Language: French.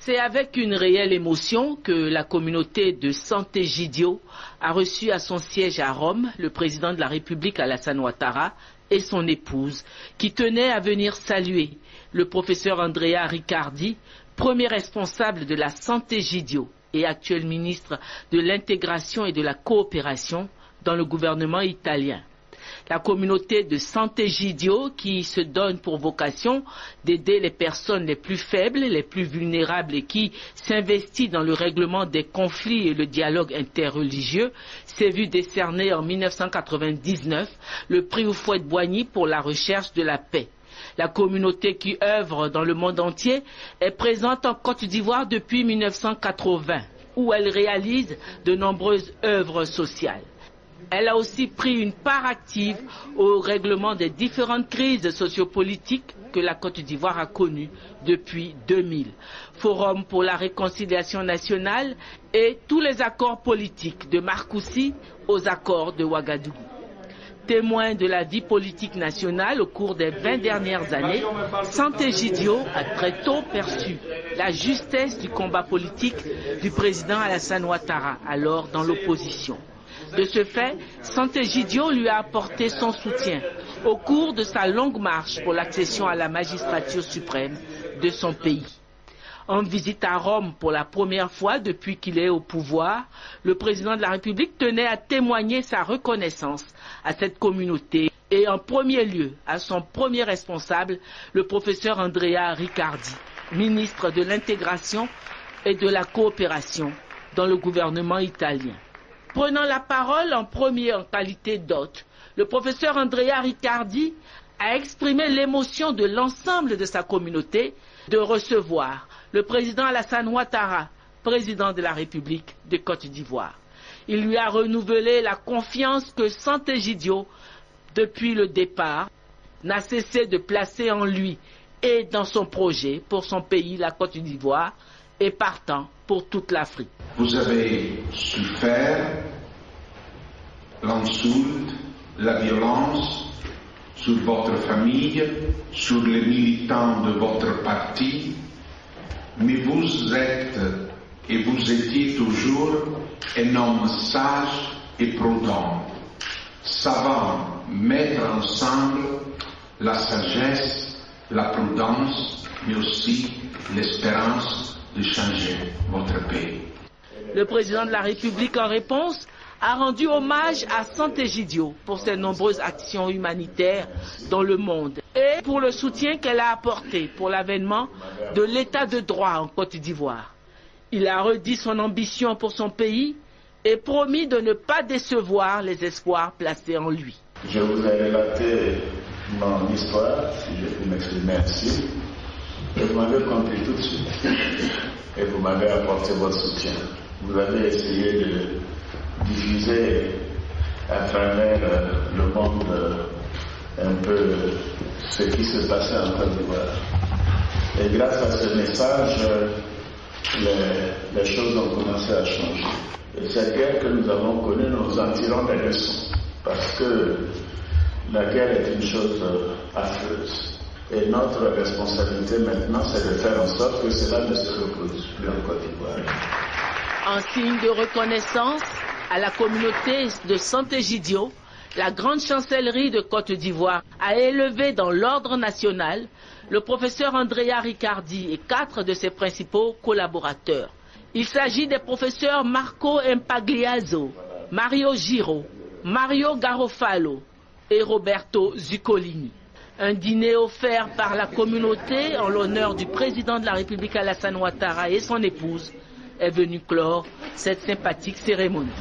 C'est avec une réelle émotion que la communauté de Sant'Egidio a reçu à son siège à Rome le président de la République Alassane Ouattara et son épouse, qui tenaient à venir saluer le professeur Andrea Riccardi, premier responsable de la Sant'Egidio et actuel ministre de l'intégration et de la coopération dans le gouvernement italien. La communauté de Sant'Egidio, qui se donne pour vocation d'aider les personnes les plus faibles, les plus vulnérables et qui s'investit dans le règlement des conflits et le dialogue interreligieux, s'est vu décerner en 1999 le prix Houphouët-Boigny pour la recherche de la paix. La communauté qui œuvre dans le monde entier est présente en Côte d'Ivoire depuis 1980, où elle réalise de nombreuses œuvres sociales. Elle a aussi pris une part active au règlement des différentes crises sociopolitiques que la Côte d'Ivoire a connues depuis 2000. Forum pour la réconciliation nationale et tous les accords politiques de Marcoussis aux accords de Ouagadougou. Témoin de la vie politique nationale au cours des 20 dernières années, Sant'Egidio a très tôt perçu la justesse du combat politique du président Alassane Ouattara, alors dans l'opposition. De ce fait, Sant'Egidio lui a apporté son soutien au cours de sa longue marche pour l'accession à la magistrature suprême de son pays. En visite à Rome pour la première fois depuis qu'il est au pouvoir, le président de la République tenait à témoigner sa reconnaissance à cette communauté et en premier lieu à son premier responsable, le professeur Andrea Riccardi, ministre de l'intégration et de la coopération dans le gouvernement italien. Prenant la parole en premier en qualité d'hôte, le professeur Andrea Riccardi a exprimé l'émotion de l'ensemble de sa communauté de recevoir le président Alassane Ouattara, président de la République de Côte d'Ivoire. Il lui a renouvelé la confiance que Sant'Egidio, depuis le départ, n'a cessé de placer en lui et dans son projet pour son pays, la Côte d'Ivoire, et partant pour toute l'Afrique. Vous avez su faire l'insulte, la violence sur votre famille, sur les militants de votre parti, mais vous êtes et vous étiez toujours un homme sage et prudent, savant mettre ensemble la sagesse, la prudence, mais aussi l'espérance de changer votre pays. Le président de la République, en réponse, a rendu hommage à Sant'Egidio pour ses nombreuses actions humanitaires dans le monde et pour le soutien qu'elle a apporté pour l'avènement de l'état de droit en Côte d'Ivoire. Il a redit son ambition pour son pays et promis de ne pas décevoir les espoirs placés en lui. Je vous ai relaté mon histoire, si je puis m'exprimer ainsi, et vous m'avez compris tout de suite et vous m'avez apporté votre soutien. Vous avez essayé de diffuser à travers le monde un peu ce qui se passait en Côte d'Ivoire. Et grâce à ce message, les choses ont commencé à changer. Et cette guerre que nous avons connue, nous en tirons des leçons. Parce que la guerre est une chose affreuse. Et notre responsabilité maintenant, c'est de faire en sorte que cela ne se reproduise plus en Côte d'Ivoire. En signe de reconnaissance à la communauté de Sant'Egidio, la grande chancellerie de Côte d'Ivoire a élevé dans l'ordre national le professeur Andrea Riccardi et 4 de ses principaux collaborateurs. Il s'agit des professeurs Marco Impagliazzo, Mario Giro, Mario Garofalo et Roberto Zuccolini. Un dîner offert par la communauté en l'honneur du président de la République Alassane Ouattara et son épouse est venu clore cette sympathique cérémonie.